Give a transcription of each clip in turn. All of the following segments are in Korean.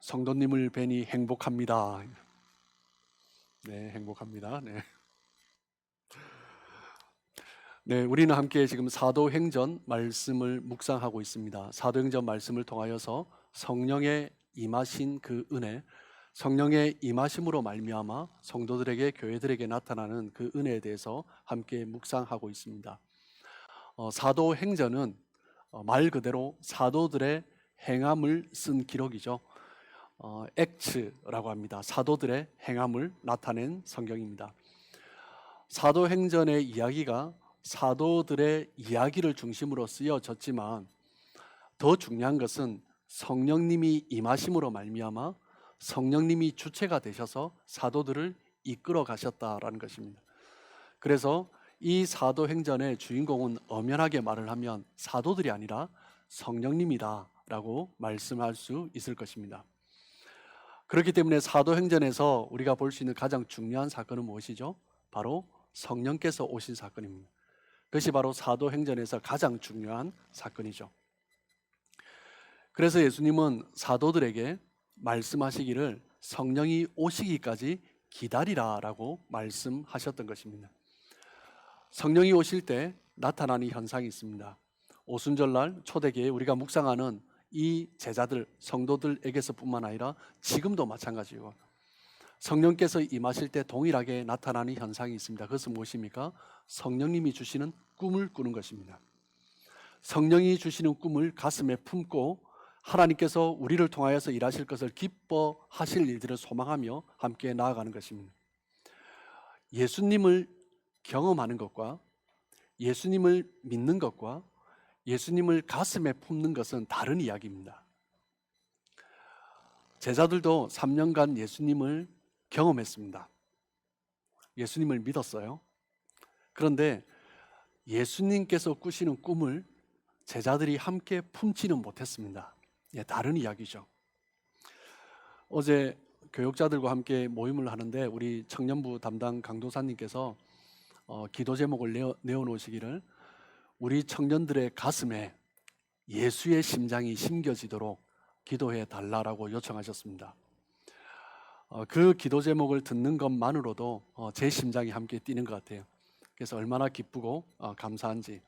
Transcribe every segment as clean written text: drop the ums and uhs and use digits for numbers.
성도님을 뵈니 행복합니다. 네, 행복합니다. 네. 네, 우리는 함께 지금 사도행전 말씀을 묵상하고 있습니다. 사도행전 말씀을 통하여서 성령의 임하신 그 은혜, 성령의 임하심으로 말미암아 성도들에게 교회들에게 나타나는 그 은혜에 대해서 함께 묵상하고 있습니다. 사도행전은 말 그대로 사도들의 행함을 쓴 기록이죠. 액츠라고 합니다. 사도들의 행함을 나타낸 성경입니다. 사도행전의 이야기가 사도들의 이야기를 중심으로 쓰여졌지만 더 중요한 것은 성령님이 임하심으로 말미암아 성령님이 주체가 되셔서 사도들을 이끌어 가셨다라는 것입니다. 그래서 이 사도행전의 주인공은 엄연하게 말을 하면 사도들이 아니라 성령님이다라고 말씀할 수 있을 것입니다. 그렇기 때문에 사도행전에서 우리가 볼 수 있는 가장 중요한 사건은 무엇이죠? 바로 성령께서 오신 사건입니다. 그것이 바로 사도행전에서 가장 중요한 사건이죠. 그래서 예수님은 사도들에게 말씀하시기를 성령이 오시기까지 기다리라라고 말씀하셨던 것입니다. 성령이 오실 때 나타나는 현상이 있습니다. 오순절날 초대교회 우리가 묵상하는 이 제자들, 성도들에게서뿐만 아니라 지금도 마찬가지고 성령께서 임하실 때 동일하게 나타나는 현상이 있습니다. 그것은 무엇입니까? 성령님이 주시는 꿈을 꾸는 것입니다. 성령이 주시는 꿈을 가슴에 품고 하나님께서 우리를 통하여서 일하실 것을 기뻐하실 일들을 소망하며 함께 나아가는 것입니다. 예수님을 경험하는 것과 예수님을 믿는 것과 예수님을 가슴에 품는 것은 다른 이야기입니다. 제자들도 3년간 예수님을 경험했습니다. 예수님을 믿었어요. 그런데 예수님께서 꾸시는 꿈을 제자들이 함께 품지는 못했습니다. 다른 이야기죠. 어제 교육자들과 함께 모임을 하는데 우리 청년부 담당 강도사님께서 기도 제목을 내어놓으시기를 우리 청년들의 가슴에 예수의 심장이 심겨지도록 기도해 달라라고 요청하셨습니다. 그 기도 제목을 듣는 것만으로도 제 심장이 함께 뛰는 것 같아요. 그래서 얼마나 기쁘고 감사한지.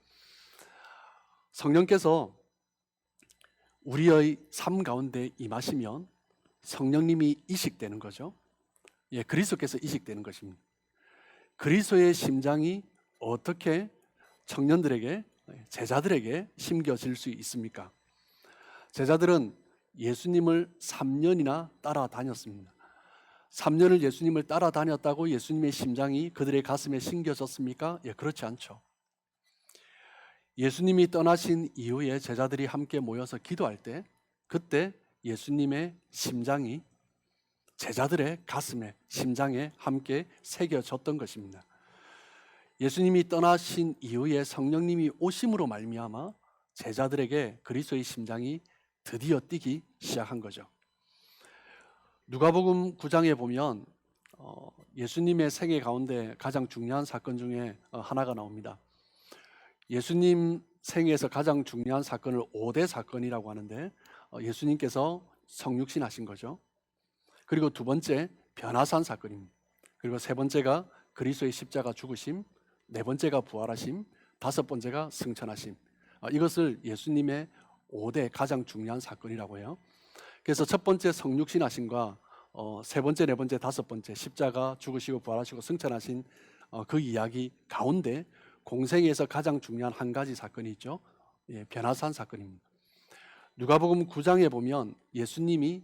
성령께서 우리의 삶 가운데 임하시면 성령님이 이식되는 거죠. 그리스도께서 이식되는 것입니다. 그리스도의 심장이 어떻게 청년들에게, 제자들에게 심겨질 수 있습니까? 제자들은 예수님을 3년이나 따라다녔습니다. 3년을 예수님을 따라다녔다고 예수님의 심장이 그들의 가슴에 심겨졌습니까? 그렇지 않죠. 예수님이 떠나신 이후에 제자들이 함께 모여서 기도할 때 그때 예수님의 심장이 제자들의 가슴에, 심장에 함께 새겨졌던 것입니다. 예수님이 떠나신 이후에 성령님이 오심으로 말미암아 제자들에게 그리스도의 심장이 드디어 뛰기 시작한 거죠. 누가복음 9장에 보면 예수님의 생애 가운데 가장 중요한 사건 중에 하나가 나옵니다. 예수님 생애에서 가장 중요한 사건을 5대 사건이라고 하는데 예수님께서 성육신 하신 거죠. 그리고 두 번째 변화산 사건입니다. 그리고 세 번째가 그리스도의 십자가 죽으심, 네 번째가 부활하심, 다섯 번째가 승천하심. 이것을 예수님의 5대 가장 중요한 사건이라고 해요. 그래서 첫 번째 성육신 하심과 세 번째, 네 번째, 다섯 번째 십자가 죽으시고 부활하시고 승천하신 그 이야기 가운데 공생에서 가장 중요한 한 가지 사건이 있죠. 변화산 사건입니다. 누가복음 9장에 보면 예수님이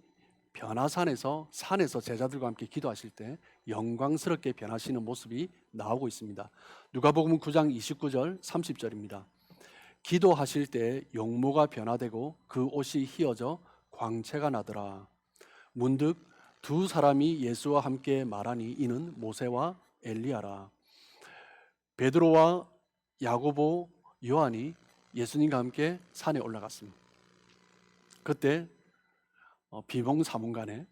변화산에서 산에서 제자들과 함께 기도하실 때 영광스럽게 변하시는 모습이 나오고 있습니다. 누가복음 9장 29절 30절입니다. 기도하실 때 용모가 변화되고 그 옷이 휘어져 광채가 나더라. 문득 두 사람이 예수와 함께 말하니 이는 모세와 엘리야라. 베드로와 야고보, 요한이 예수님과 함께 산에 올라갔습니다. 그때 비몽사몽간에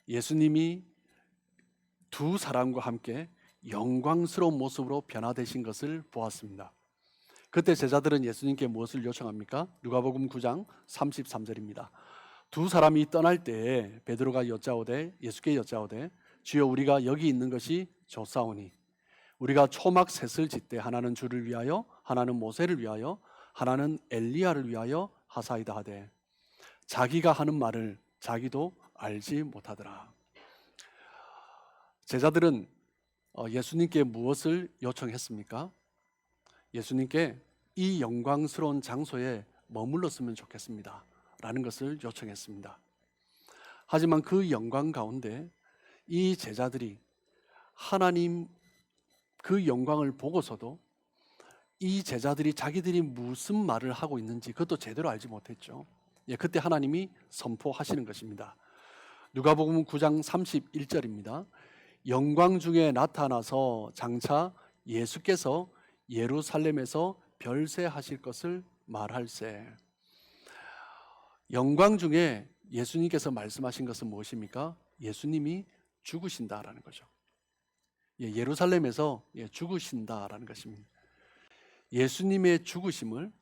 예수님이 두 사람과 함께 영광스러운 모습으로 변화되신 것을 보았습니다. 그때 제자들은 예수님께 무엇을 요청합니까? 누가복음 9장 33절입니다. 두 사람이 떠날 때에 베드로가 여짜오되 예수께 여짜오되 주여 우리가 여기 있는 것이 좋사오니 우리가 초막 셋을 짓되 하나는 주를 위하여 하나는 모세를 위하여 하나는 엘리야를 위하여 하사이다 하되 자기가 하는 말을 자기도 알지 못하더라. 제자들은 예수님께 무엇을 요청했습니까? 예수님께 이 영광스러운 장소에 머물렀으면 좋겠습니다 라는 것을 요청했습니다. 하지만 그 영광 가운데 이 제자들이 하나님 그 영광을 보고서도 이 제자들이 자기들이 무슨 말을 하고 있는지 그것도 제대로 알지 못했죠. 그때 하나님이 선포하시는 것입니다. 누가복음 9장 31절입니다. 영광 중에 나타나서 장차 예수께서 예루살렘에서 별세하실 것을 말할세. 영광 중에 예수님께서 말씀하신 것은 무엇입니까? 예수님이 죽으신다라는 거죠. 예루살렘에서 죽으신다라는 것입니다. 예수님의 죽으심을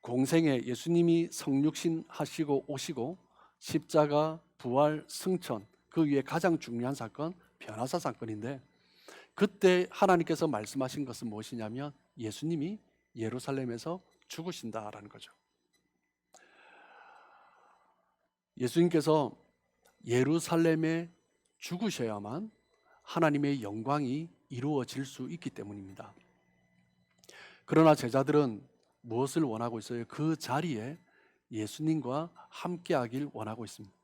공생에 예수님이 성육신 하시고 오시고 십자가, 부활, 승천 그 위에 가장 중요한 사건 변화사 사건인데 그때 하나님께서 말씀하신 것은 무엇이냐면 예수님이 예루살렘에서 죽으신다라는 거죠. 예수님께서 예루살렘에 죽으셔야만 하나님의 영광이 이루어질 수 있기 때문입니다. 그러나 제자들은 무엇을 원하고 있어요? 그 자리에 예수님과 함께하길 원하고 있습니다.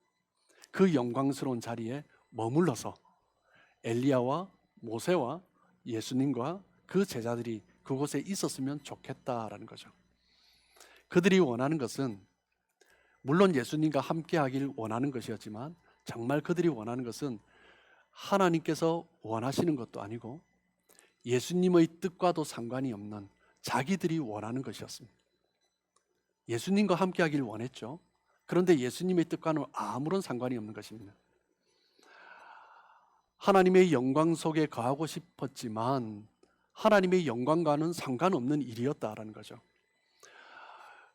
그 영광스러운 자리에 머물러서 엘리야와 모세와 예수님과 그 제자들이 그곳에 있었으면 좋겠다라는 거죠. 그들이 원하는 것은 물론 예수님과 함께하길 원하는 것이었지만 정말 그들이 원하는 것은 하나님께서 원하시는 것도 아니고 예수님의 뜻과도 상관이 없는 자기들이 원하는 것이었습니다. 예수님과 함께하길 원했죠. 그런데 예수님의 뜻과는 아무런 상관이 없는 것입니다. 하나님의 영광 속에 거하고 싶었지만 하나님의 영광과는 상관없는 일이었다라는 거죠.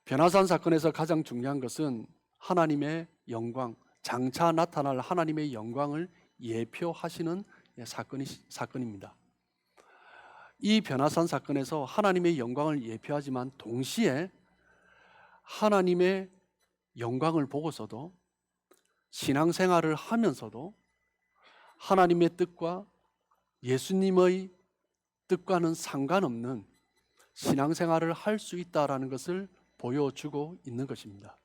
변화산 사건에서 가장 중요한 것은 하나님의 영광, 장차 나타날 하나님의 영광을 예표하시는 사건입니다. 이 변화산 사건에서 하나님의 영광을 예표하지만 동시에 하나님의 영광을 보고서도 신앙생활을 하면서도 하나님의 뜻과 예수님의 뜻과는 상관없는 신앙생활을 할 수 있다라는 것을 보여주고 있는 것입니다.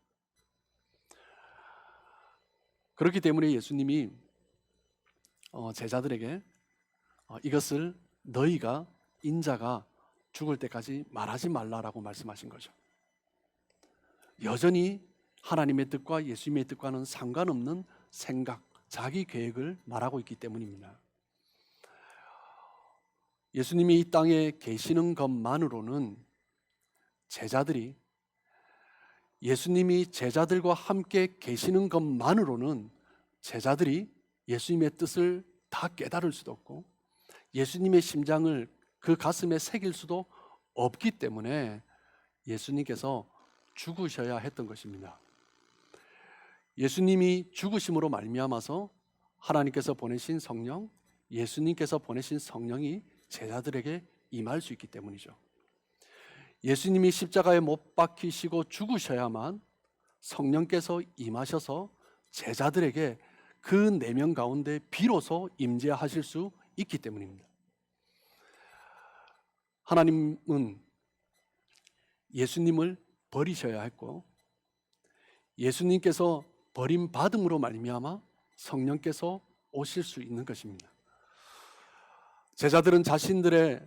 그렇기 때문에 예수님이 제자들에게 이것을 너희가 인자가 죽을 때까지 말하지 말라라고 말씀하신 거죠. 여전히 하나님의 뜻과 예수님의 뜻과는 상관없는 생각, 자기 계획을 말하고 있기 때문입니다. 예수님이 이 땅에 계시는 것만으로는 제자들이 예수님이 제자들과 함께 계시는 것만으로는 제자들이 예수님의 뜻을 다 깨달을 수도 없고 예수님의 심장을 그 가슴에 새길 수도 없기 때문에 예수님께서 죽으셔야 했던 것입니다. 예수님이 죽으심으로 말미암아서 하나님께서 보내신 성령, 예수님께서 보내신 성령이 제자들에게 임할 수 있기 때문이죠. 예수님이 십자가에 못 박히시고 죽으셔야만 성령께서 임하셔서 제자들에게 그 내면 가운데 비로소 임재하실 수 있기 때문입니다. 하나님은 예수님을 버리셔야 했고 예수님께서 버림받음으로 말미암아 성령께서 오실 수 있는 것입니다. 제자들은 자신들의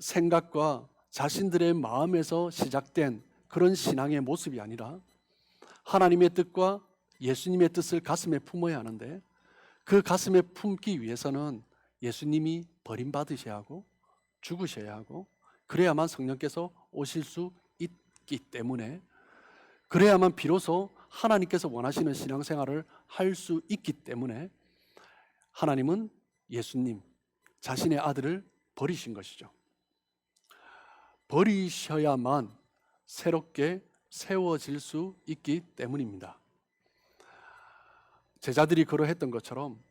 생각과 자신들의 마음에서 시작된 그런 신앙의 모습이 아니라 하나님의 뜻과 예수님의 뜻을 가슴에 품어야 하는데 그 가슴에 품기 위해서는 예수님이 버림받으셔야 하고 죽으셔야 하고 그래야만 성령께서 오실 수 있기 때문에 그래야만 비로소 하나님께서 원하시는 신앙생활을 할 수 있기 때문에 하나님은 예수님 자신의 아들을 버리신 것이죠. 버리셔야만 새롭게 세워질 수 있기 때문입니다. 제자들이 그러했던 것처럼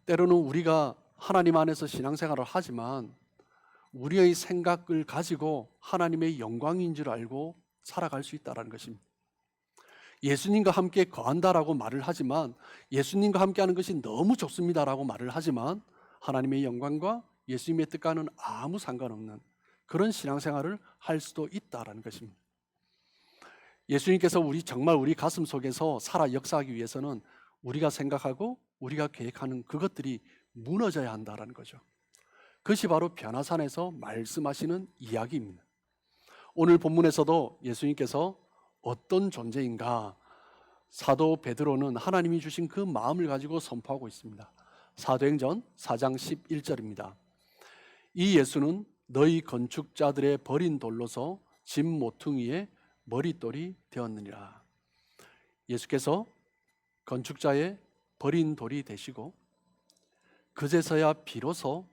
때로는 우리가 하나님 안에서 신앙생활을 하지만 우리의 생각을 가지고 하나님의 영광인 줄 알고 살아갈 수 있다는 것입니다. 예수님과 함께 거한다라고 말을 하지만, 예수님과 함께하는 것이 너무 좋습니다라고 말을 하지만 하나님의 영광과 예수님의 뜻과는 아무 상관없는 그런 신앙생활을 할 수도 있다라는 것입니다. 예수님께서 정말 우리 가슴 속에서 살아 역사하기 위해서는 우리가 생각하고 우리가 계획하는 그것들이 무너져야 한다라는 거죠. 그것이 바로 변화산에서 말씀하시는 이야기입니다. 오늘 본문에서도 예수님께서 어떤 존재인가, 사도 베드로는 하나님이 주신 그 마음을 가지고 선포하고 있습니다. 사도행전 4장 11절입니다. 이 예수는 너희 건축자들의 버린 돌로서 집 모퉁이의 머릿돌이 되었느니라. 예수께서 건축자의 버린 돌이 되시고 그제서야 비로소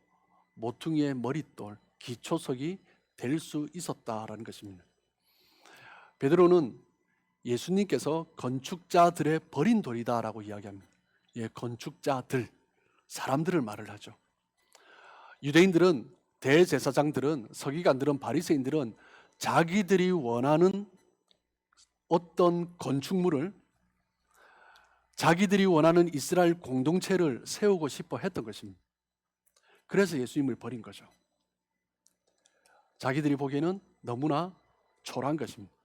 모퉁이의 머릿돌, 기초석이 될 수 있었다라는 것입니다. 베드로는 예수님께서 건축자들의 버린 돌이다라고 이야기합니다. 예, 건축자들, 사람들을 말을 하죠. 유대인들은, 대제사장들은, 서기관들은, 바리새인들은 자기들이 원하는 어떤 건축물을, 자기들이 원하는 이스라엘 공동체를 세우고 싶어 했던 것입니다. 그래서 예수님을 버린 거죠. 자기들이 보기에는 너무나 초라한 것입니다.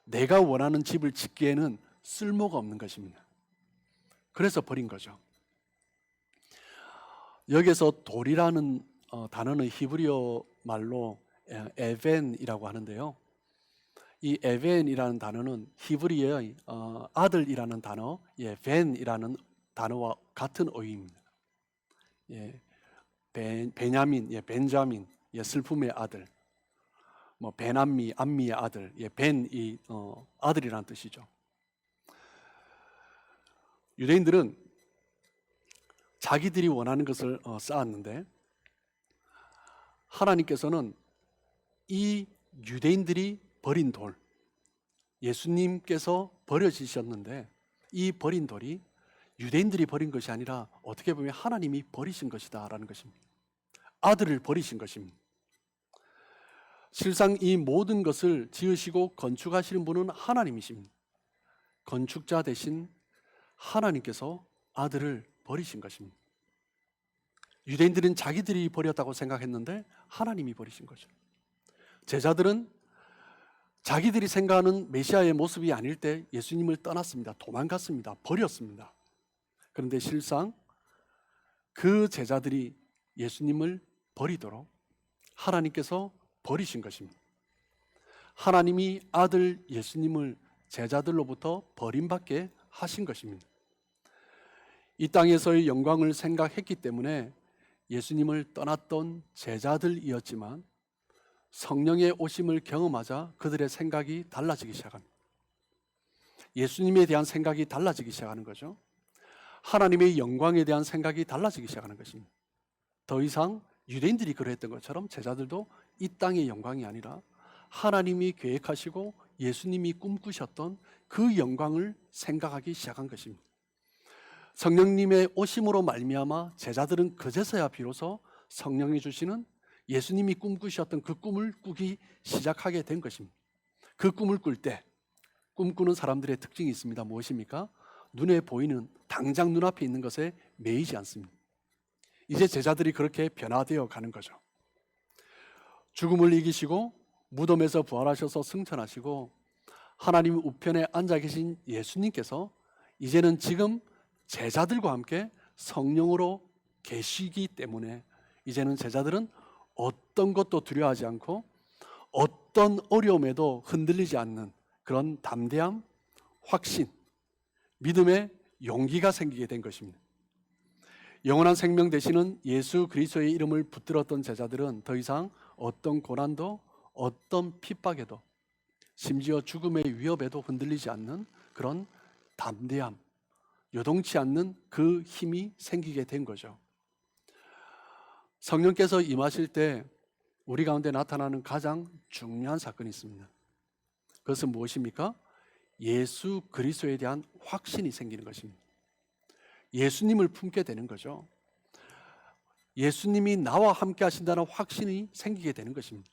내가 원하는 집을 짓기에는 쓸모가 없는 것입니다. 그래서 버린 거죠. 여기서 돌이라는 단어는 히브리어 말로 에벤이라고 하는데요. 이 에벤이라는 단어는 히브리어의 아들이라는 단어, 벤이라는 단어와 같은 어휘입니다. 베냐민, 벤자민, 슬픔의 아들, 베남미, 암미의 아들, 벤이 아들이라는 뜻이죠. 유대인들은 자기들이 원하는 것을 쌓았는데, 하나님께서는 이 유대인들이 버린 돌, 예수님께서 버려지셨는데 이 버린 돌이 유대인들이 버린 것이 아니라 어떻게 보면 하나님이 버리신 것이다 라는 것입니다. 아들을 버리신 것입니다. 실상 이 모든 것을 지으시고 건축하시는 분은 하나님이십니다. 건축자 대신 하나님께서 아들을 버리신 것입니다. 유대인들은 자기들이 버렸다고 생각했는데 하나님이 버리신 거죠. 제자들은 자기들이 생각하는 메시아의 모습이 아닐 때 예수님을 떠났습니다. 도망갔습니다. 버렸습니다. 그런데 실상 그 제자들이 예수님을 버리도록 하나님께서 버리신 것입니다. 하나님이 아들 예수님을 제자들로부터 버림받게 하신 것입니다. 이 땅에서의 영광을 생각했기 때문에 예수님을 떠났던 제자들이었지만 성령의 오심을 경험하자 그들의 생각이 달라지기 시작합니다. 예수님에 대한 생각이 달라지기 시작하는 거죠. 하나님의 영광에 대한 생각이 달라지기 시작하는 것입니다. 더 이상 유대인들이 그랬던 것처럼 제자들도 이 땅의 영광이 아니라 하나님이 계획하시고 예수님이 꿈꾸셨던 그 영광을 생각하기 시작한 것입니다. 성령님의 오심으로 말미암아 제자들은 그제서야 비로소 성령이 주시는 예수님이 꿈꾸셨던 그 꿈을 꾸기 시작하게 된 것입니다. 그 꿈을 꿀 때 꿈꾸는 사람들의 특징이 있습니다. 무엇입니까? 눈에 보이는 당장 눈앞에 있는 것에 매이지 않습니다. 이제 제자들이 그렇게 변화되어 가는 거죠. 죽음을 이기시고 무덤에서 부활하셔서 승천하시고 하나님 우편에 앉아 계신 예수님께서 이제는 지금 제자들과 함께 성령으로 계시기 때문에 이제는 제자들은 어떤 것도 두려워하지 않고 어떤 어려움에도 흔들리지 않는 그런 담대함, 확신, 믿음의 용기가 생기게 된 것입니다. 영원한 생명 되시는 예수 그리스도의 이름을 붙들었던 제자들은 더 이상 어떤 고난도 어떤 핍박에도 심지어 죽음의 위협에도 흔들리지 않는 그런 담대함, 요동치 않는 그 힘이 생기게 된 거죠. 성령께서 임하실 때 우리 가운데 나타나는 가장 중요한 사건이 있습니다. 그것은 무엇입니까? 예수 그리스도에 대한 확신이 생기는 것입니다. 예수님을 품게 되는 거죠. 예수님이 나와 함께 하신다는 확신이 생기게 되는 것입니다.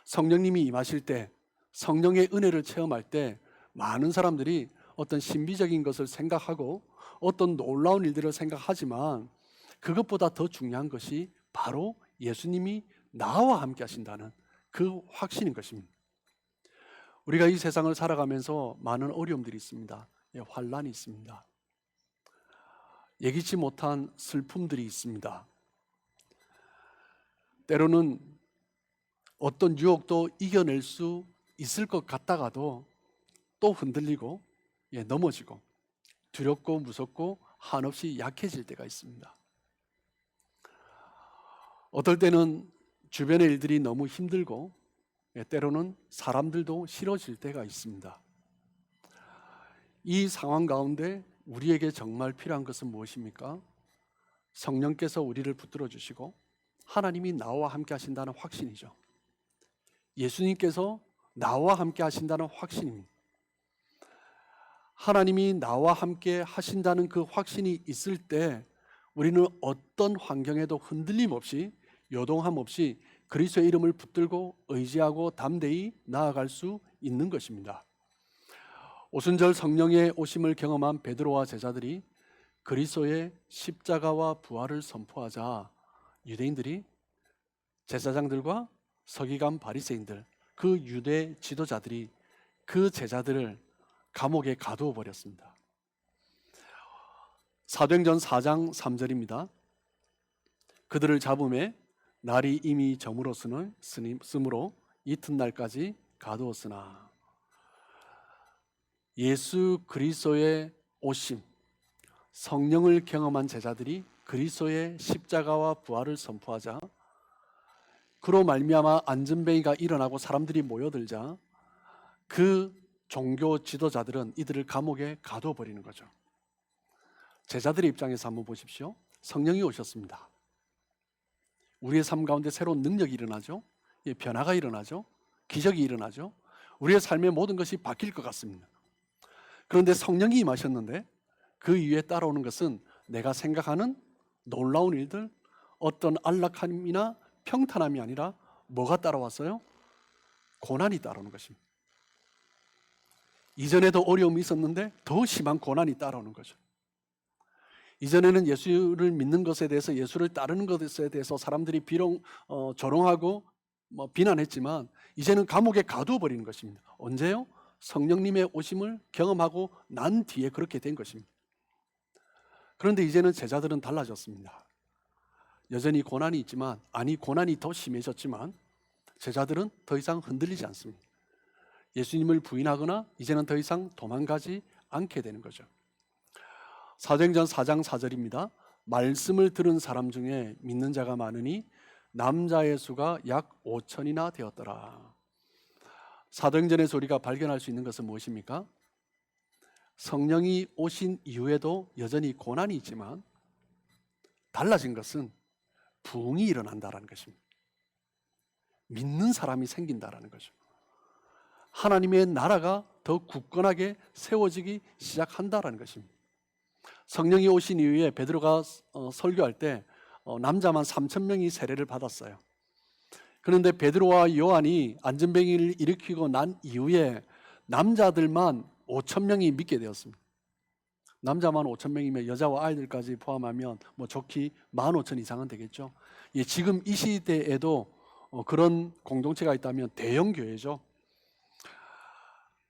성령님이 임하실 때, 성령의 은혜를 체험할 때 많은 사람들이 어떤 신비적인 것을 생각하고 어떤 놀라운 일들을 생각하지만 그것보다 더 중요한 것이 바로 예수님이 나와 함께 하신다는 그 확신인 것입니다. 우리가 이 세상을 살아가면서 많은 어려움들이 있습니다. 환난이 있습니다. 예기치 못한 슬픔들이 있습니다. 때로는 어떤 유혹도 이겨낼 수 있을 것 같다가도 또 흔들리고 넘어지고 두렵고 무섭고 한없이 약해질 때가 있습니다. 어떨 때는 주변의 일들이 너무 힘들고 때로는 사람들도 싫어질 때가 있습니다. 이 상황 가운데 우리에게 정말 필요한 것은 무엇입니까? 성령께서 우리를 붙들어 주시고 하나님이 나와 함께 하신다는 확신이죠. 예수님께서 나와 함께 하신다는 확신입니다. 하나님이 나와 함께 하신다는 그 확신이 있을 때 우리는 어떤 환경에도 흔들림 없이 요동함 없이 그리스도의 이름을 붙들고 의지하고 담대히 나아갈 수 있는 것입니다. 오순절 성령의 오심을 경험한 베드로와 제자들이 그리스도의 십자가와 부활을 선포하자 유대인들이 제사장들과 서기관 바리새인들, 그 유대 지도자들이 그 제자들을 감옥에 가두어 버렸습니다. 사도행전 4장 3절입니다. 그들을 잡음에 날이 이미 저물었으므로 이튿날까지 가두었으나 예수 그리스도의 오심, 성령을 경험한 제자들이 그리스도의 십자가와 부활을 선포하자 그로 말미암아 안전뱅이가 일어나고 사람들이 모여들자 그 종교 지도자들은 이들을 감옥에 가두어 버리는 거죠. 제자들의 입장에서 한번 보십시오. 성령이 오셨습니다. 우리의 삶 가운데 새로운 능력이 일어나죠. 변화가 일어나죠. 기적이 일어나죠. 우리의 삶의 모든 것이 바뀔 것 같습니다. 그런데 성령이 임하셨는데 그 이후에 따라오는 것은 내가 생각하는 놀라운 일들, 어떤 안락함이나 평탄함이 아니라 뭐가 따라왔어요? 고난이 따라오는 것입니다. 이전에도 어려움이 있었는데 더 심한 고난이 따라오는 거죠. 이전에는 예수를 믿는 것에 대해서, 예수를 따르는 것에 대해서 사람들이 비록 조롱하고 비난했지만 이제는 감옥에 가두어 버리는 것입니다. 언제요? 성령님의 오심을 경험하고 난 뒤에 그렇게 된 것입니다. 그런데 이제는 제자들은 달라졌습니다. 여전히 고난이 있지만, 고난이 더 심해졌지만 제자들은 더 이상 흔들리지 않습니다. 예수님을 부인하거나 이제는 더 이상 도망가지 않게 되는 거죠. 사도행전 4장 4절입니다. 말씀을 들은 사람 중에 믿는 자가 많으니 남자의 수가 약 5천이나 되었더라. 사도행전에서 우리가 발견할 수 있는 것은 무엇입니까? 성령이 오신 이후에도 여전히 고난이 있지만 달라진 것은 부흥이 일어난다는 것입니다. 믿는 사람이 생긴다는 거죠. 하나님의 나라가 더 굳건하게 세워지기 시작한다는 것입니다. 성령이 오신 이후에 베드로가 설교할 때 남자만 3,000명이 세례를 받았어요. 그런데 베드로와 요한이 안전뱅이를 일으키고 난 이후에 남자들만 5,000명이 믿게 되었습니다. 남자만 5,000명이면 여자와 아이들까지 포함하면 좋기 15,000 이상은 되겠죠. 지금 이 시대에도 그런 공동체가 있다면 대형 교회죠.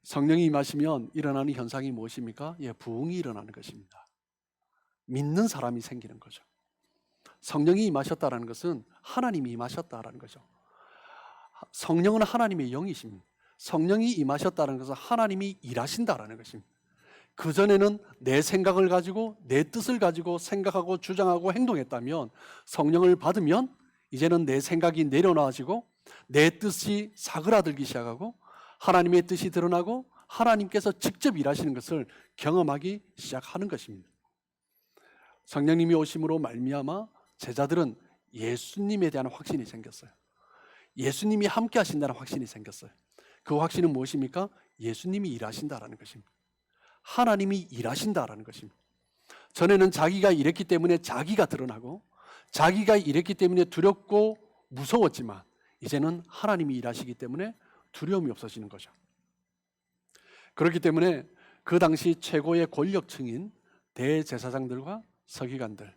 성령이 임하시면 일어나는 현상이 무엇입니까? 부흥이 일어나는 것입니다. 믿는 사람이 생기는 거죠. 성령이 임하셨다는 것은 하나님이 임하셨다는 거죠. 성령은 하나님의 영이십니다. 성령이 임하셨다는 것은 하나님이 일하신다는 것입니다. 그전에는 내 생각을 가지고 내 뜻을 가지고 생각하고 주장하고 행동했다면 성령을 받으면 이제는 내 생각이 내려놔지고 내 뜻이 사그라들기 시작하고 하나님의 뜻이 드러나고 하나님께서 직접 일하시는 것을 경험하기 시작하는 것입니다. 성령님이 오심으로 말미암아 제자들은 예수님에 대한 확신이 생겼어요. 예수님이 함께 하신다는 확신이 생겼어요. 그 확신은 무엇입니까? 예수님이 일하신다라는 것입니다. 하나님이 일하신다라는 것입니다. 전에는 자기가 이랬기 때문에 자기가 드러나고 자기가 이랬기 때문에 두렵고 무서웠지만 이제는 하나님이 일하시기 때문에 두려움이 없어지는 거죠. 그렇기 때문에 그 당시 최고의 권력층인 대제사장들과 서기관들,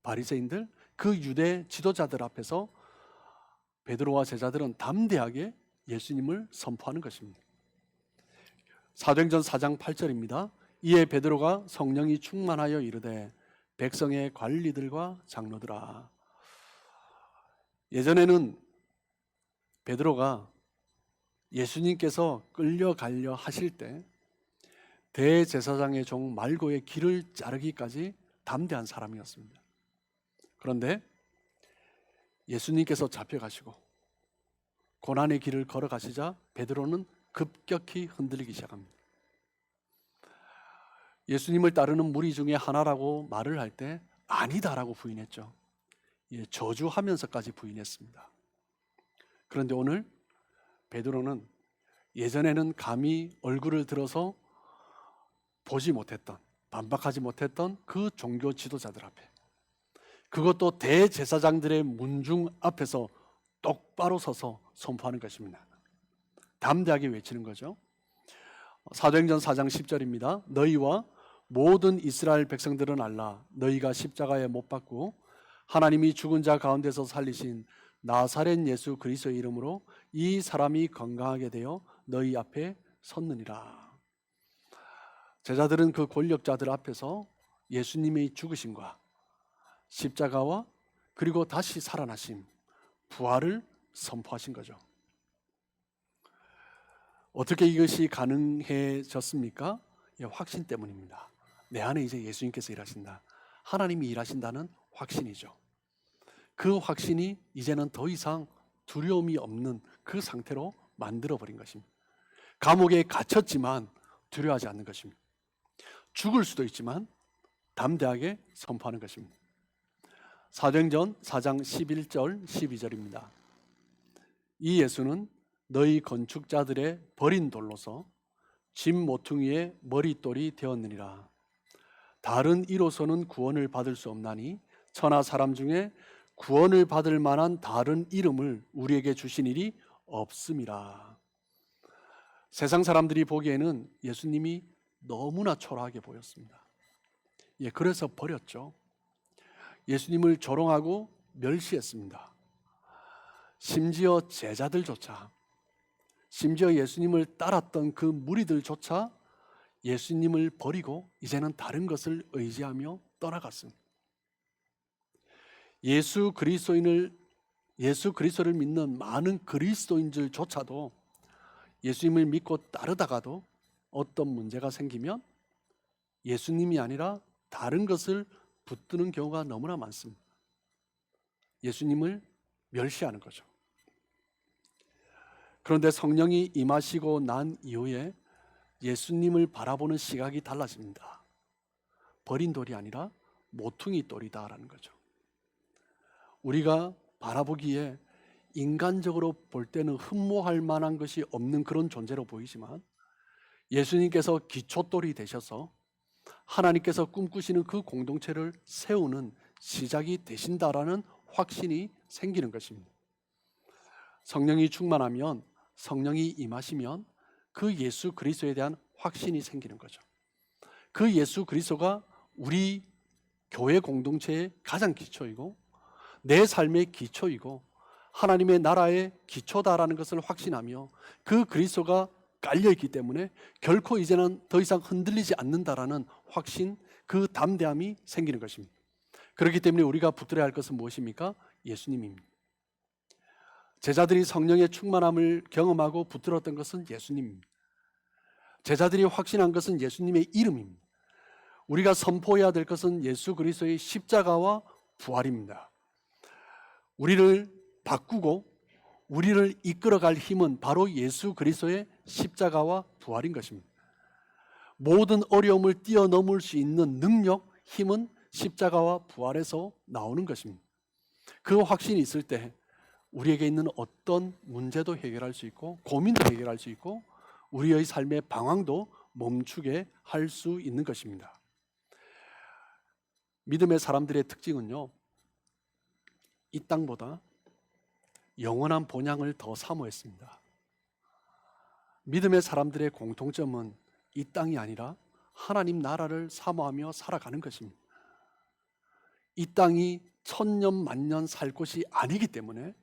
바리새인들, 그 유대 지도자들 앞에서 베드로와 제자들은 담대하게 예수님을 선포하는 것입니다. 사도행전 4장 8절입니다. 이에 베드로가 성령이 충만하여 이르되 백성의 관리들과 장로들아. 예전에는 베드로가 예수님께서 끌려가려 하실 때 대제사장의 종 말고의 길을 자르기까지 담대한 사람이었습니다. 그런데 예수님께서 잡혀가시고 고난의 길을 걸어가시자 베드로는 급격히 흔들리기 시작합니다. 예수님을 따르는 무리 중에 하나라고 말을 할 때 아니다라고 부인했죠. 저주하면서까지 부인했습니다. 그런데 오늘 베드로는 예전에는 감히 얼굴을 들어서 보지 못했던, 반박하지 못했던 그 종교 지도자들 앞에, 그것도 대제사장들의 문중 앞에서 똑바로 서서 선포하는 것입니다. 담대하게 외치는 거죠. 사도행전 4장 10절입니다. 너희와 모든 이스라엘 백성들은 알라. 너희가 십자가에 못 박고 하나님이 죽은 자 가운데서 살리신 나사렛 예수 그리스도의 이름으로 이 사람이 건강하게 되어 너희 앞에 섰느니라. 제자들은 그 권력자들 앞에서 예수님의 죽으심과 십자가와 그리고 다시 살아나심, 부활을 선포하신 거죠. 어떻게 이것이 가능해졌습니까? 확신 때문입니다. 내 안에 이제 예수님께서 일하신다, 하나님이 일하신다는 확신이죠. 그 확신이 이제는 더 이상 두려움이 없는 그 상태로 만들어버린 것입니다. 감옥에 갇혔지만 두려워하지 않는 것입니다. 죽을 수도 있지만 담대하게 선포하는 것입니다. 사도행전 4장 11절 12절입니다. 이 예수는 너희 건축자들의 버린 돌로서 집 모퉁이의 머릿돌이 되었느니라. 다른 이로서는 구원을 받을 수 없나니 천하 사람 중에 구원을 받을 만한 다른 이름을 우리에게 주신 일이 없음이라. 세상 사람들이 보기에는 예수님이 너무나 초라하게 보였습니다. 그래서 버렸죠. 예수님을 조롱하고 멸시했습니다. 심지어 제자들조차, 심지어 예수님을 따랐던 그 무리들조차 예수님을 버리고 이제는 다른 것을 의지하며 떠나갔습니다. 예수 그리스도를 믿는 많은 그리스도인들조차도 예수님을 믿고 따르다가도 어떤 문제가 생기면 예수님이 아니라 다른 것을 붙드는 경우가 너무나 많습니다. 예수님을 멸시하는 거죠. 그런데 성령이 임하시고 난 이후에 예수님을 바라보는 시각이 달라집니다. 버린 돌이 아니라 모퉁이 돌이다라는 거죠. 우리가 바라보기에 인간적으로 볼 때는 흠모할 만한 것이 없는 그런 존재로 보이지만 예수님께서 기초돌이 되셔서 하나님께서 꿈꾸시는 그 공동체를 세우는 시작이 되신다라는 확신이 생기는 것입니다. 성령이 충만하면, 성령이 임하시면 그 예수 그리스도에 대한 확신이 생기는 거죠. 그 예수 그리스도가 우리 교회 공동체의 가장 기초이고 내 삶의 기초이고 하나님의 나라의 기초다라는 것을 확신하며 그 그리스도가 깔려있기 때문에 결코 이제는 더 이상 흔들리지 않는다라는 확신, 그 담대함이 생기는 것입니다. 그렇기 때문에 우리가 붙들어야 할 것은 무엇입니까? 예수님입니다. 제자들이 성령의 충만함을 경험하고 붙들었던 것은 예수님입니다. 제자들이 확신한 것은 예수님의 이름입니다. 우리가 선포해야 될 것은 예수 그리스도의 십자가와 부활입니다. 우리를 바꾸고 우리를 이끌어갈 힘은 바로 예수 그리스도의 십자가와 부활인 것입니다. 모든 어려움을 뛰어넘을 수 있는 능력, 힘은 십자가와 부활에서 나오는 것입니다. 그 확신이 있을 때 우리에게 있는 어떤 문제도 해결할 수 있고 고민도 해결할 수 있고 우리의 삶의 방황도 멈추게 할 수 있는 것입니다. 믿음의 사람들의 특징은요, 이 땅보다 영원한 본향을 더 사모했습니다. 믿음의 사람들의 공통점은 이 땅이 아니라 하나님 나라를 사모하며 살아가는 것입니다. 이 땅이 천년 만년 살 곳이 아니기 때문에,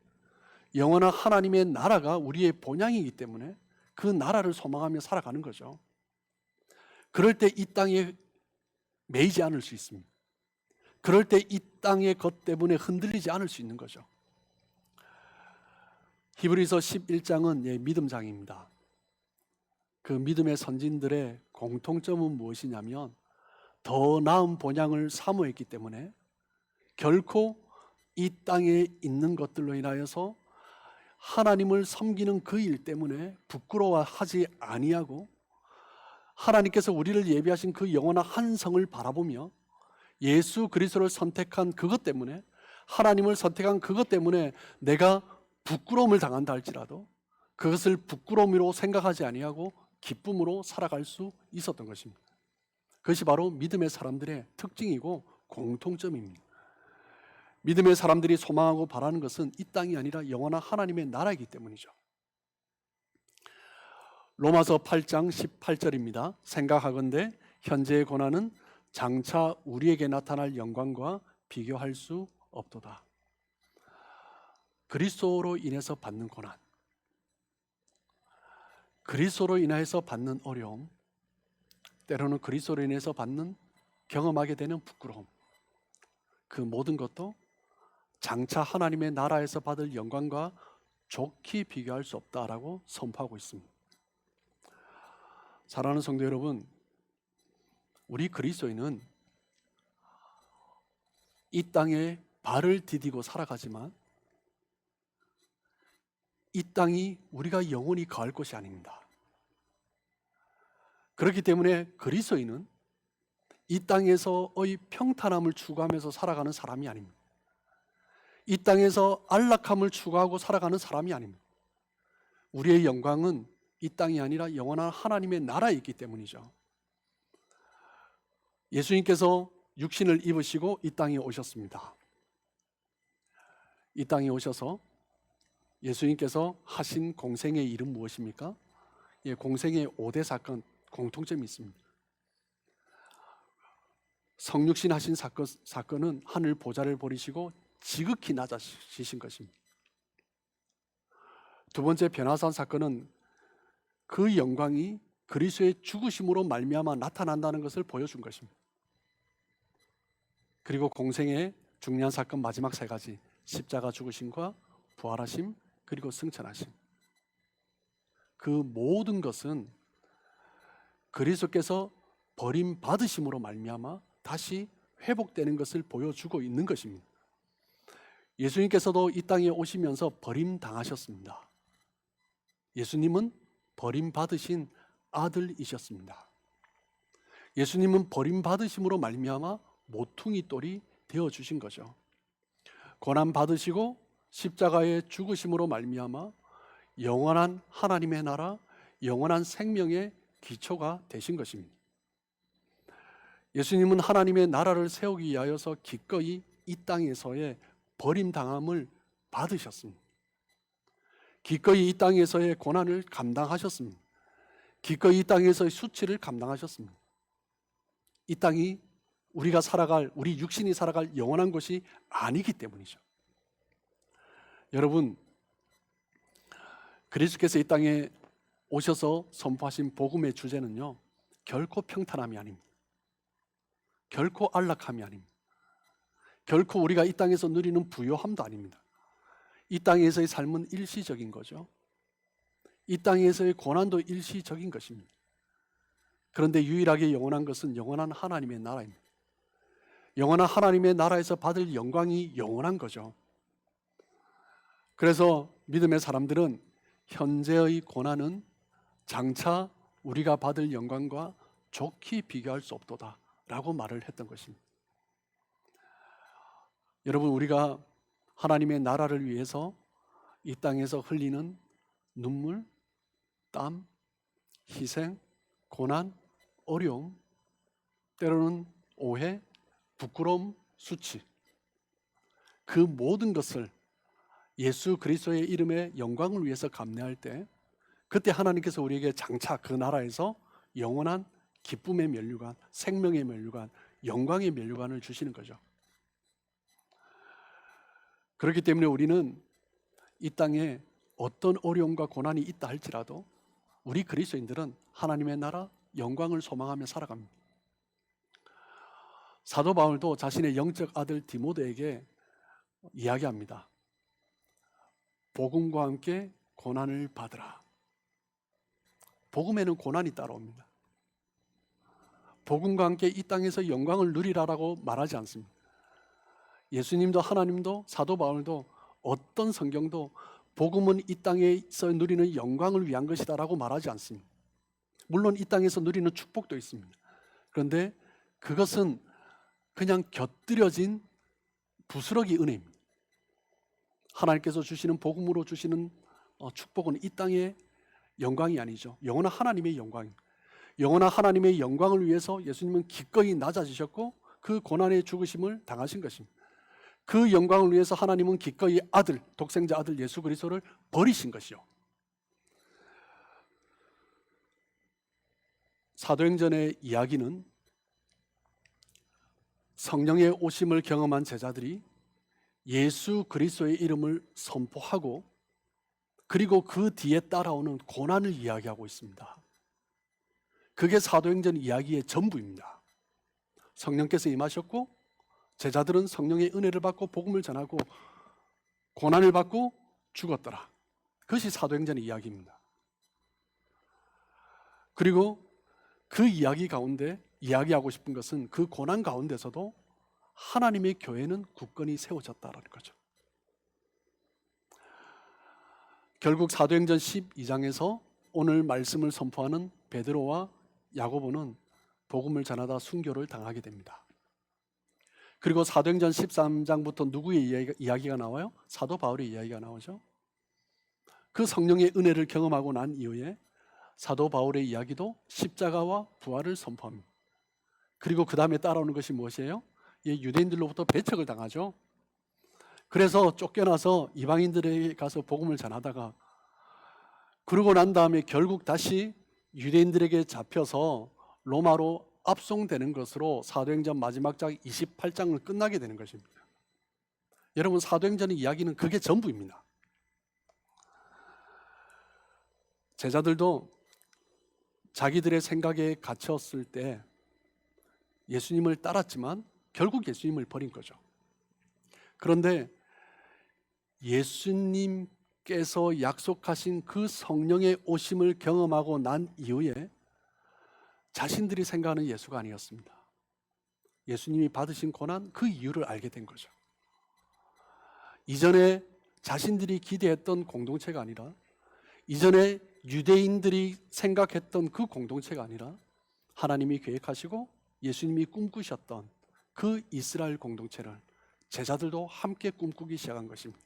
영원한 하나님의 나라가 우리의 본향이기 때문에 그 나라를 소망하며 살아가는 거죠. 그럴 때 이 땅에 매이지 않을 수 있습니다. 그럴 때 이 땅의 것 때문에 흔들리지 않을 수 있는 거죠. 히브리서 11장은 믿음장입니다. 그 믿음의 선진들의 공통점은 무엇이냐면, 더 나은 본향을 사모했기 때문에 결코 이 땅에 있는 것들로 인하여서 하나님을 섬기는 그 일 때문에 부끄러워하지 아니하고, 하나님께서 우리를 예비하신 그 영원한 한 성을 바라보며 예수 그리스도를 선택한 그것 때문에, 하나님을 선택한 그것 때문에 내가 부끄러움을 당한다 할지라도 그것을 부끄러움으로 생각하지 아니하고 기쁨으로 살아갈 수 있었던 것입니다. 그것이 바로 믿음의 사람들의 특징이고 공통점입니다. 믿음의 사람들이 소망하고 바라는 것은 이 땅이 아니라 영원한 하나님의 나라이기 때문이죠. 로마서 8장 18절입니다. 생각하건대 현재의 고난은 장차 우리에게 나타날 영광과 비교할 수 없도다. 그리스도로 인해서 받는 고난, 그리스도로 인해서 받는 어려움, 때로는 그리스도로 인해서 경험하게 되는 부끄러움, 그 모든 것도 장차 하나님의 나라에서 받을 영광과 좋게 비교할 수 없다라고 선포하고 있습니다. 사랑하는 성도 여러분, 우리 그리스도인은 이 땅에 발을 디디고 살아가지만 이 땅이 우리가 영원히 거할 것이 아닙니다. 그렇기 때문에 그리스도인은 이 땅에서의 평탄함을 추구하면서 살아가는 사람이 아닙니다. 이 땅에서 안락함을 추구하고 살아가는 사람이 아닙니다. 우리의 영광은 이 땅이 아니라 영원한 하나님의 나라에 있기 때문이죠. 예수님께서 육신을 입으시고 이 땅에 오셨습니다. 이 땅에 오셔서 예수님께서 하신 공생의 일은 무엇입니까? 공생의 5대 사건 공통점이 있습니다. 성육신 하신 사건은 하늘 보좌를 버리시고 지극히 낮아지신 것입니다. 두 번째 변화산 사건은 그 영광이 그리스도의 죽으심으로 말미암아 나타난다는 것을 보여준 것입니다. 그리고 공생의 중요한 사건 마지막 세 가지, 십자가 죽으심과 부활하심 그리고 승천하심, 그 모든 것은 그리스도께서 버림받으심으로 말미암아 다시 회복되는 것을 보여주고 있는 것입니다. 예수님께서도 이 땅에 오시면서 버림당하셨습니다. 예수님은 버림받으신 아들이셨습니다. 예수님은 버림받으심으로 말미암아 모퉁이 돌이 되어주신 거죠. 고난받으시고 십자가의 죽으심으로 말미암아 영원한 하나님의 나라, 영원한 생명의 기초가 되신 것입니다. 예수님은 하나님의 나라를 세우기 위하여서 기꺼이 이 땅에서의 버림당함을 받으셨습니다. 기꺼이 이 땅에서의 고난을 감당하셨습니다. 기꺼이 이 땅에서의 수치를 감당하셨습니다. 이 땅이 우리가 살아갈, 우리 육신이 살아갈 영원한 곳이 아니기 때문이죠. 여러분, 그리스도께서 이 땅에 오셔서 선포하신 복음의 주제는요, 결코 평탄함이 아닙니다. 결코 안락함이 아닙니다. 결코 우리가 이 땅에서 누리는 부요함도 아닙니다. 이 땅에서의 삶은 일시적인 거죠. 이 땅에서의 고난도 일시적인 것입니다. 그런데 유일하게 영원한 것은 영원한 하나님의 나라입니다. 영원한 하나님의 나라에서 받을 영광이 영원한 거죠. 그래서 믿음의 사람들은 현재의 고난은 장차 우리가 받을 영광과 좋게 비교할 수 없도다 라고 말을 했던 것입니다. 여러분, 우리가 하나님의 나라를 위해서 이 땅에서 흘리는 눈물, 땀, 희생, 고난, 어려움, 때로는 오해, 부끄러움, 수치, 그 모든 것을 예수 그리스도의 이름의 영광을 위해서 감내할 때, 그때 하나님께서 우리에게 장차 그 나라에서 영원한 기쁨의 면류관, 생명의 면류관, 영광의 면류관을 주시는 거죠. 그렇기 때문에 우리는 이 땅에 어떤 어려움과 고난이 있다 할지라도 우리 그리스도인들은 하나님의 나라, 영광을 소망하며 살아갑니다. 사도 바울도 자신의 영적 아들 디모데에게 이야기합니다. 복음과 함께 고난을 받으라. 복음에는 고난이 따라옵니다. 복음과 함께 이 땅에서 영광을 누리라라고 말하지 않습니다. 예수님도 하나님도 사도 바울도 어떤 성경도 복음은 이 땅에서 누리는 영광을 위한 것이다라고 말하지 않습니다. 물론 이 땅에서 누리는 축복도 있습니다. 그런데 그것은 그냥 곁들여진 부스러기 은혜입니다. 하나님께서 주시는 복음으로 주시는 축복은 이 땅의 영광이 아니죠. 영원한 하나님의 영광입니다. 영원한 하나님의 영광을 위해서 예수님은 기꺼이 낮아지셨고 그 고난의 죽으심을 당하신 것입니다. 그 영광을 위해서 하나님은 기꺼이 아들, 독생자 아들 예수 그리스도를 버리신 것이요. 사도행전의 이야기는 성령의 오심을 경험한 제자들이 예수 그리스도의 이름을 선포하고 그리고 그 뒤에 따라오는 고난을 이야기하고 있습니다. 그게 사도행전 이야기의 전부입니다. 성령께서 임하셨고 제자들은 성령의 은혜를 받고 복음을 전하고 고난을 받고 죽었더라. 그것이 사도행전의 이야기입니다. 그리고 그 이야기 가운데 이야기하고 싶은 것은 그 고난 가운데서도 하나님의 교회는 굳건히 세워졌다는 거죠. 결국 사도행전 12장에서 오늘 말씀을 선포하는 베드로와 야고보는 복음을 전하다 순교를 당하게 됩니다. 그리고 사도행전 13장부터 누구의 이야기가 나와요? 사도 바울의 이야기가 나오죠. 그 성령의 은혜를 경험하고 난 이후에 사도 바울의 이야기도 십자가와 부활을 선포합니다. 그리고 그 다음에 따라오는 것이 무엇이에요? 유대인들로부터 배척을 당하죠. 그래서 쫓겨나서 이방인들에게 가서 복음을 전하다가 그러고 난 다음에 결국 다시 유대인들에게 잡혀서 로마로 압송되는 것으로 사도행전 마지막 장 28장을 끝나게 되는 것입니다. 여러분, 사도행전의 이야기는 그게 전부입니다. 제자들도 자기들의 생각에 갇혔을 때 예수님을 따랐지만 결국 예수님을 버린 거죠. 그런데 예수님께서 약속하신 그 성령의 오심을 경험하고 난 이후에 자신들이 생각하는 예수가 아니었습니다. 예수님이 받으신 고난, 그 이유를 알게 된 거죠. 이전에 자신들이 기대했던 공동체가 아니라, 이전에 유대인들이 생각했던 그 공동체가 아니라 하나님이 계획하시고 예수님이 꿈꾸셨던 그 이스라엘 공동체를 제자들도 함께 꿈꾸기 시작한 것입니다.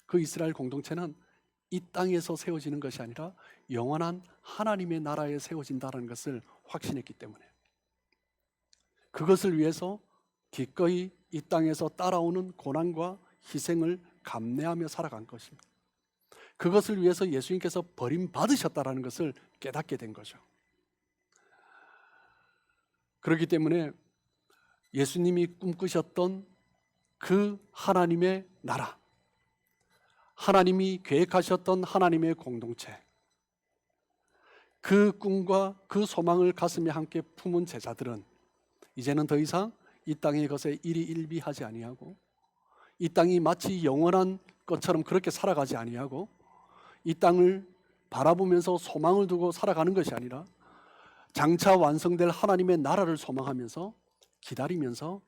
그 이스라엘 공동체는 이 땅에서 세워지는 것이 아니라 영원한 하나님의 나라에 세워진다는 것을 확신했기 때문에 그것을 위해서 기꺼이 이 땅에서 따라오는 고난과 희생을 감내하며 살아간 것입니다. 그것을 위해서 예수님께서 버림받으셨다는 것을 깨닫게 된 거죠. 그렇기 때문에 예수님이 꿈꾸셨던 그 하나님의 나라, 하나님이 계획하셨던 하나님의 공동체, 그 꿈과 그 소망을 가슴에 함께 품은 제자들은 이제는 더 이상 이 땅의 것에 일희일비하지 아니하고 이 땅이 마치 영원한 것처럼 그렇게 살아가지 아니하고 이 땅을 바라보면서 소망을 두고 살아가는 것이 아니라 장차 완성될 하나님의 나라를 소망하면서 기다리면서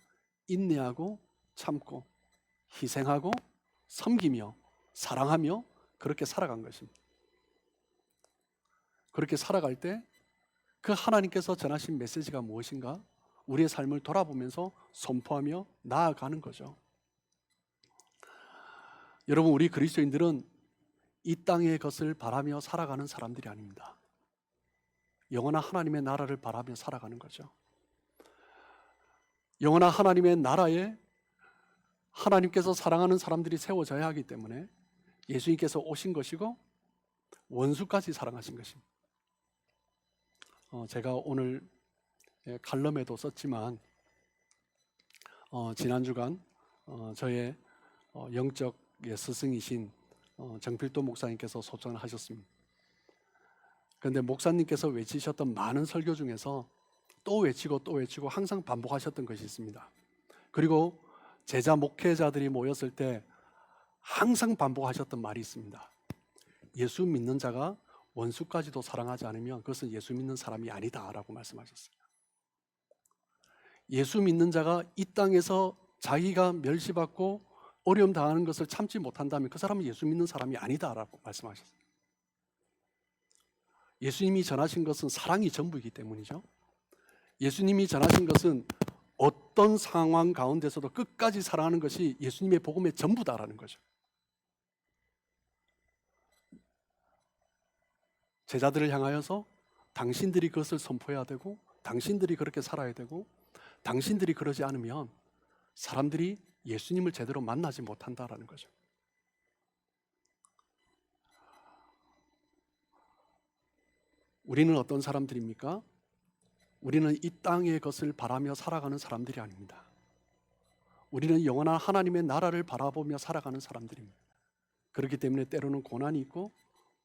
인내하고 참고 희생하고 섬기며 사랑하며 그렇게 살아간 것입니다. 그렇게 살아갈 때 그 하나님께서 전하신 메시지가 무엇인가? 우리의 삶을 돌아보면서 선포하며 나아가는 거죠. 여러분, 우리 그리스도인들은 이 땅의 것을 바라며 살아가는 사람들이 아닙니다. 영원한 하나님의 나라를 바라며 살아가는 거죠. 영원한 하나님의 나라에 하나님께서 사랑하는 사람들이 세워져야 하기 때문에 예수님께서 오신 것이고 원수까지 사랑하신 것입니다. 제가 오늘 칼럼에도 썼지만 지난 주간 저의 영적 스승이신 정필도 목사님께서 소천을 하셨습니다. 그런데 목사님께서 외치셨던 많은 설교 중에서 또 외치고 또 외치고 항상 반복하셨던 것이 있습니다. 그리고 제자 목회자들이 모였을 때 항상 반복하셨던 말이 있습니다. 예수 믿는 자가 원수까지도 사랑하지 않으면 그것은 예수 믿는 사람이 아니다라고 말씀하셨어요. 예수 믿는 자가 이 땅에서 자기가 멸시받고 어려움 당하는 것을 참지 못한다면 그 사람은 예수 믿는 사람이 아니다라고 말씀하셨어요. 예수님이 전하신 것은 사랑이 전부이기 때문이죠. 예수님이 전하신 것은 어떤 상황 가운데서도 끝까지 사랑하는 것이 예수님의 복음의 전부다라는 거죠. 제자들을 향하여서 당신들이 그것을 선포해야 되고 당신들이 그렇게 살아야 되고 당신들이 그러지 않으면 사람들이 예수님을 제대로 만나지 못한다라는 거죠. 우리는 어떤 사람들입니까? 우리는 이 땅의 것을 바라며 살아가는 사람들이 아닙니다. 우리는 영원한 하나님의 나라를 바라보며 살아가는 사람들입니다. 그렇기 때문에 때로는 고난이 있고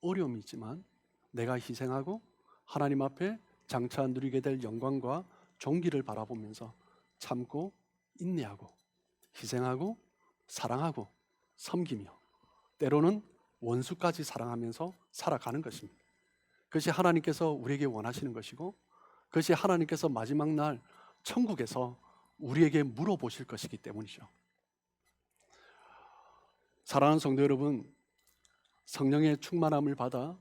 어려움이 있지만 내가 희생하고 하나님 앞에 장차 누리게 될 영광과 존귀를 바라보면서 참고 인내하고 희생하고 사랑하고 섬기며 때로는 원수까지 사랑하면서 살아가는 것입니다. 그것이 하나님께서 우리에게 원하시는 것이고 그것이 하나님께서 마지막 날 천국에서 우리에게 물어보실 것이기 때문이죠. 사랑하는 성도 여러분, 성령의 충만함을 받아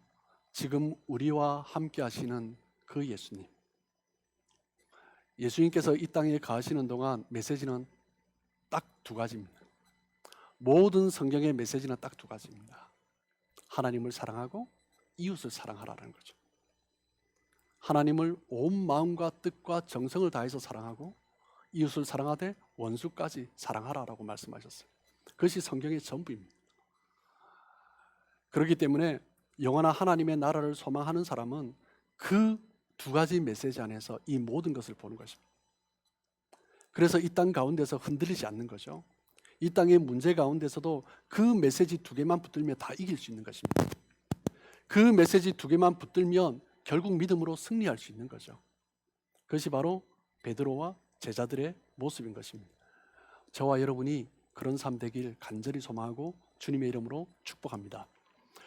지금 우리와 함께 하시는 그 예수님, 예수님께서 이 땅에 가시는 동안 메시지는 딱 두 가지입니다. 모든 성경의 메시지는 딱 두 가지입니다. 하나님을 사랑하고 이웃을 사랑하라는 거죠. 하나님을 온 마음과 뜻과 정성을 다해서 사랑하고 이웃을 사랑하되 원수까지 사랑하라라고 말씀하셨어요. 그것이 성경의 전부입니다. 그렇기 때문에 영원한 하나님의 나라를 소망하는 사람은 그 두 가지 메시지 안에서 이 모든 것을 보는 것입니다. 그래서 이 땅 가운데서 흔들리지 않는 거죠. 이 땅의 문제 가운데서도 그 메시지 두 개만 붙들면 다 이길 수 있는 것입니다. 그 메시지 두 개만 붙들면 결국 믿음으로 승리할 수 있는 거죠. 그것이 바로 베드로와 제자들의 모습인 것입니다. 저와 여러분이 그런 삶 되길 간절히 소망하고 주님의 이름으로 축복합니다.